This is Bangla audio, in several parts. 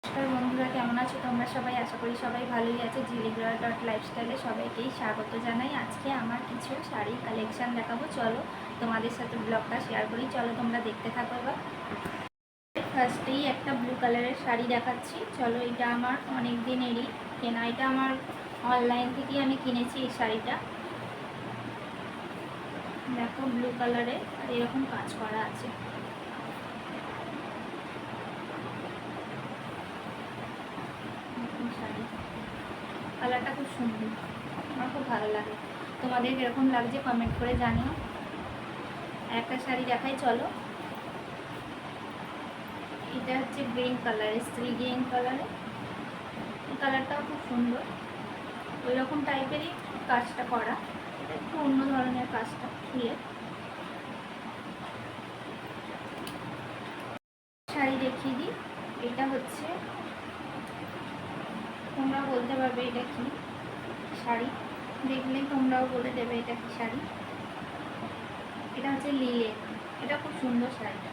নমস্কার বন্ধুরা, কেমন আছো তোমরা সবাই? আশা করি সবাই ভালোই আছে। ঝিলিগ্রা.লাইফস্টাইলে সবাইকেই স্বাগত জানাই। আজকে আমার কিছু শাড়ি কালেকশান দেখাবো, চলো তোমাদের সাথে ব্লগটা শেয়ার করি। চলো তোমরা দেখতে থাকো। এবার ফার্স্টেই একটা ব্লু কালারের শাড়ি দেখাচ্ছি। চলো, এটা আমার অনেক দিনেরই কেনা, এটা আমার অনলাইন থেকেই আমি কিনেছি। এই শাড়িটা দেখো, ব্লু কালারে আর এরকম কাজ করা আছে। শাড়ি কালারটা খুব সুন্দর, আমার খুব ভালো লাগে। তোমাদের কীরকম লাগছে কমেন্ট করে জানিও। একটা শাড়ি দেখাই, চলো। এটা হচ্ছে গ্রিন কালারের, স্ত্রী গ্রিন কালারে। এই কালারটাও খুব সুন্দর, ওই রকম টাইপেরই কাজটা করা। এটা একটু অন্য ধরনের কাজটা ফুলে। শাড়ি দেখিয়ে দিই। এটা হচ্ছে, তোমরা বলতে পারবে এটা কি শাড়ি, দেখলেই তোমরাও বলে দেবে এটা কি শাড়ি। এটা হচ্ছে লিলে, এটা খুব সুন্দর শাড়িটা।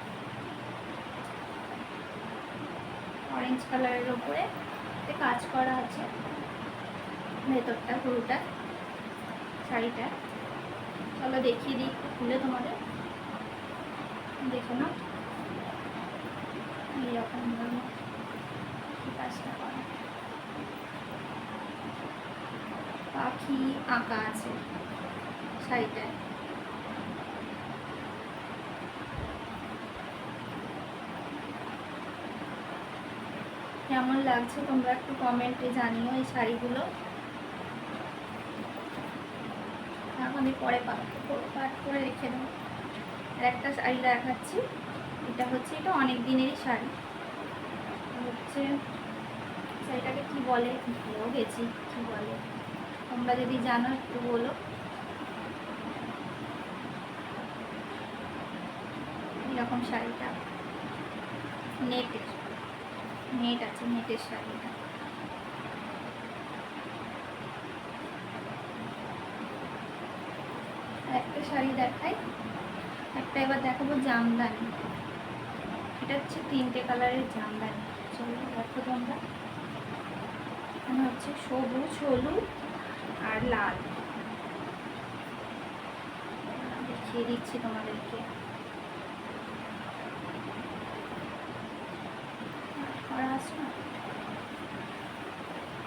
অরেঞ্জ কালারের ওপরে কাজ করা আছে, ভেতরটা পুরোটা শাড়িটা। চলো দেখিয়ে দিই একটু খুলে তোমাদের, দেখো না এইরকম কাজটা করা, পাখি আঁকা আছে শাড়িটায়। কেমন লাগছে তোমরা একটু কমেন্টে জানিও এই শাড়িগুলো। এখন পরে পাট করে রেখে দেবো। আর একটা শাড়ি দেখাচ্ছি, এটা হচ্ছে, এটা অনেক দিনেরই শাড়ি। হচ্ছে শাড়িটাকে কি বলে, ভুলেও গেছি কি বলে, তোমরা যদি জানো একটু বলো। এরকম শাড়িটা নেট আছে, নেটের শাড়িটা। একটা শাড়ি দেখাই, একটা এবার দেখাবো জামদানি। এটা হচ্ছে 3টে কালারের জামদানি। চলো দেখো তোমরা, এখানে হচ্ছে সবুজ, হলুদ আর লাল। দেখিয়ে দিচ্ছি তোমাদেরকে। করা আছে না,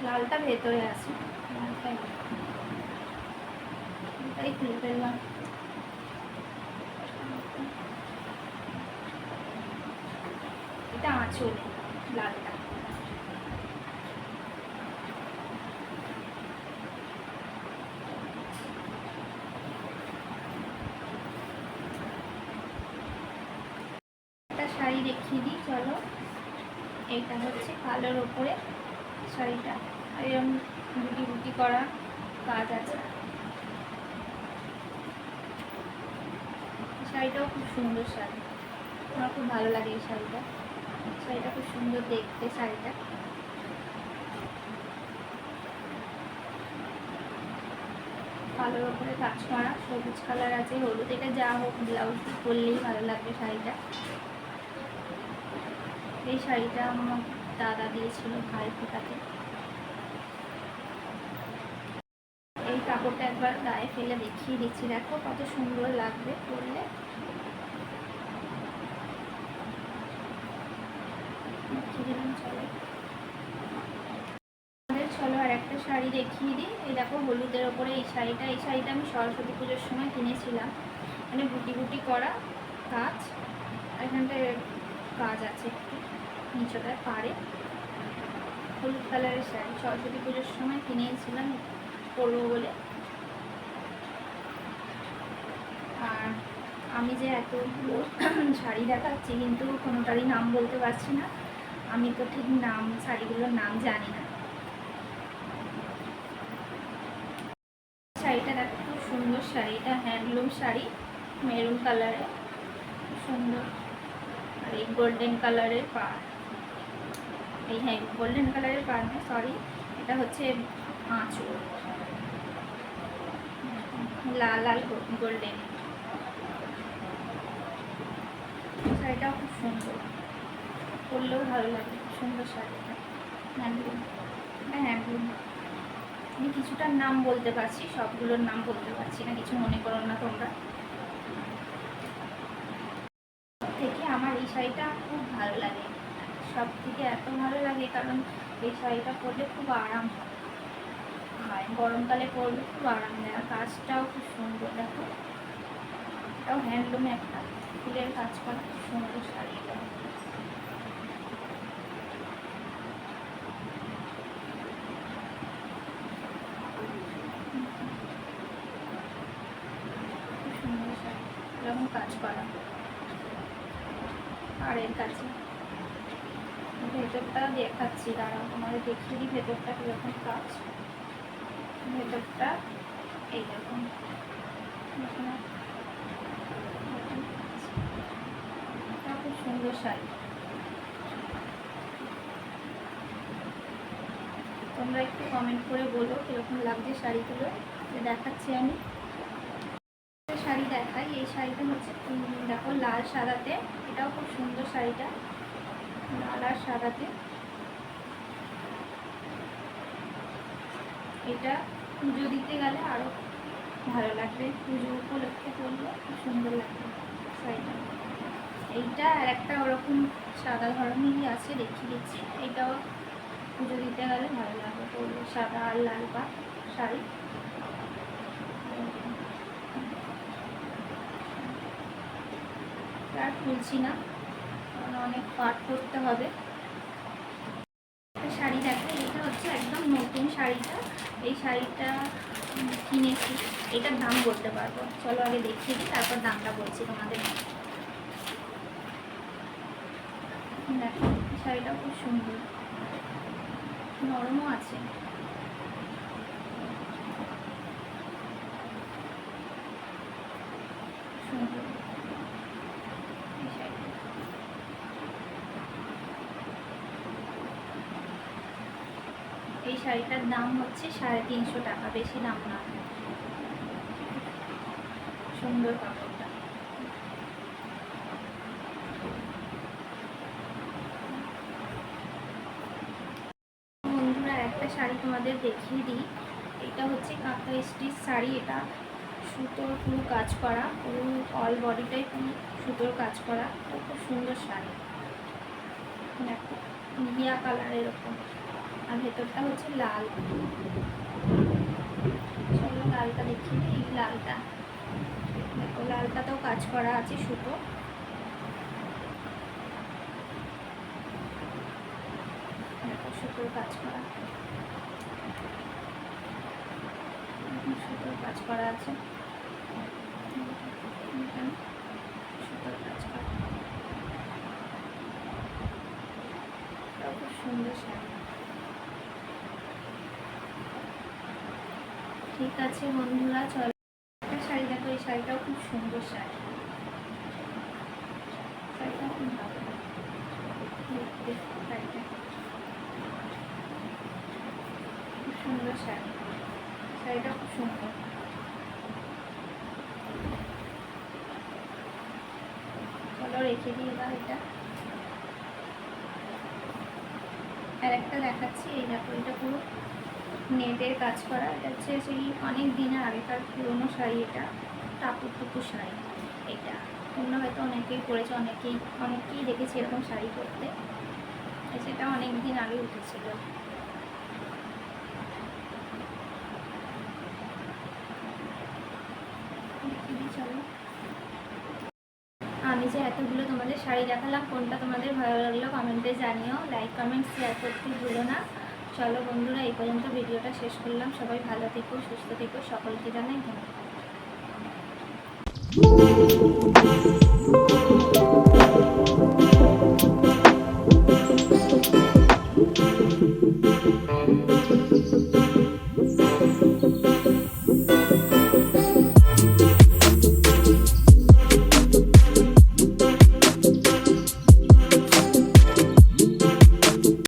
লালটা ভেতরে আছে, লালটাই খুলে ফেললাম। এটা আঁচলে লালটা। একটা শাড়ি দেখিয়ে দিই, চলো। এইটা হচ্ছে কালোর ওপরে শাড়িটা, আর এরকম বুটি বুটি করা কাজ আছে। শাড়িটাও খুব সুন্দর শাড়ি, আমার খুব ভালো লাগে এই শাড়িটা। শাড়িটা খুব সুন্দর দেখতে, শাড়িটা কালোর ওপরে কাজ করা, সবুজ কালার আছে, হলুদ। এটা যা হোক ব্লাউজ পরলেই ভালো লাগবে শাড়িটা। এই শাড়িটা আমার দাদা দিয়েছিল ভাই ফোটাতে। এই কাপড়টা একবার গায়ে ফেলে দেখিয়ে দিচ্ছি, দেখো কত সুন্দর লাগবে পরলে। চলো আর একটা শাড়ি দেখিয়ে দিই। এই দেখো হলুদের ওপরে এই শাড়িটা। এই শাড়িটা আমি সরস্বতী পুজোর সময় কিনেছিলাম। মানে বুটি বুটি করা কাজ, আর এখানটায় কাজ আছে একটু নিচটায় পাড়ে। হলুদ কালারের শাড়ি, সরস্বতী পুজোর সময় কিনেছিলাম পরবো বলে। আর আমি যে এতগুলো শাড়ি দেখাচ্ছি, কিন্তু কোনোটারই নাম বলতে পারছি না। আমি তো ঠিক নাম, শাড়িগুলোর নাম জানি না। শাড়িটা দেখো, খুব সুন্দর শাড়ি। এটা হ্যান্ডলুম শাড়ি, মেরুন কালারে, সুন্দর। আর এই গোল্ডেন কালারের পাড়, এই হ্যাঁ গোল্ডেন কালারের পাড় না, সরি, এটা হচ্ছে আঁচল, লাল লাল গোল্ডেন। শাড়িটাও খুব সুন্দর, পরলেও ভালো লাগে, সুন্দর শাড়িটা। Handloom, handloom. আমি কিছুটার নাম বলতে পারছি, সবগুলোর নাম বলতে পারছি না, কিছু মনে করো না তোমরা। থেকে আমার এই শাড়িটা খুব ভালো লাগে, সব থেকে এত ভালো লাগে কারণ এই শাড়িটা পরলে খুব আরাম হয়, গরমকালে পরলে খুব আরাম দেয়। আর কাজটাও খুব সুন্দর, দেখো এটাও হ্যান্ডলুমে একটা ফুলের কাজ করা খুব সুন্দর শাড়িটা। খুব সুন্দর শাড়ি, এরকম কাজ করা। আর এর কাছে ভেতরটা দেখাচ্ছি, দাঁড়াও তোমাদের দেখিয়ে দিই ভেতরটা কীরকম কাজ। ভেতরটা এইরকম, খুব সুন্দর শাড়ি। তোমরা একটু কমেন্ট করে বলো কীরকম লাগছে শাড়িগুলো, দেখাচ্ছি আমি। শাড়ি দেখাই, এই শাড়িটা হচ্ছে দেখো লাল সাদাতে, এটাও খুব সুন্দর শাড়িটা, লাল আর সাদাতে। এটা পুজো দিতে গেলে আরও ভালো লাগবে, পুজো উপলক্ষে পরলে খুব সুন্দর লাগবে শাড়িটা। এইটা আর একটা ওরকম সাদা ধরনেরই আছে, দেখিয়ে দিচ্ছি। এইটাও পুজো দিতে গেলে ভালো লাগবে পরলে, সাদা আর লাল পাড় শাড়ি। আর খুলছি না কারণ অনেক পাট করতে হবে। শাড়ি দেখো, এটা হচ্ছে একদম নতুন শাড়িটা। এই শাড়িটা কিনেছি, এটার দাম বলতে পারবো, চলো আগে দেখিয়ে দিই তারপর দামটা বলছি তোমাদের। দেখো শাড়িটা খুব সুন্দর, নরমও আছে। সুন্দর এই শাড়িটার দাম হচ্ছে 350 টাকা, বেশি দাম না। সুন্দর কাপড়টা। বন্ধুরা একটা শাড়ি তোমাদের দেখিয়ে দিই, এটা হচ্ছে কাঁথা স্টিচ শাড়ি। এটা সুতোর পুরো কাজ করা, পুরো অল বডিটাই পুরো সুতোর কাজ করা, খুব সুন্দর শাড়ি। দেখো ঘিয়া কালার এরকম, আর ভেতরটা হচ্ছে লাল। চলো লালটা দেখিয়ে দিই, এই লালটা দেখো, লালটাতেও কাজ করা আছে সুতো। দেখো সুতোর কাজ করা, সুতোর কাজ করা আছে, সুতোর কাজ করা, খুব সুন্দর শাড়ি। ঠিক আছে বন্ধুরা, চলো একটা শাড়ি দেখো, এই শাড়িটাও খুব সুন্দর শাড়ি, শাড়িটা খুব ভালো দেখতে। শাড়িটা খুব সুন্দর শাড়ি, শাড়িটা খুব সুন্দর। চলো রেখে দিই এবার এটা। আর একটা দেখাচ্ছি, এই দেখো এটা পুরো নেটের কাজ করা। এটা হচ্ছে সেই অনেক দিনের আগেকার পুরোনো শাড়ি, এটা টাপুর টুপুর শাড়ি। এটা তোমরা হয়তো অনেকেই পরেছো, অনেকেই দেখেছি এরকম শাড়ি পরতে, সেটা অনেক দিন আগে উঠেছিল। আমি যে এতগুলো তোমাদের শাড়ি দেখালাম, কোনটা তোমাদের ভালো লাগলো কমেন্টে জানিও, লাইক কমেন্ট শেয়ার করতে ভুলো না। চলো বন্ধুরা, এই পর্যন্ত ভিডিওটা শেষ করলাম। সবাই ভালো থেকো, সুস্থ থেকো, সকলকে জানাই ধন্যবাদ।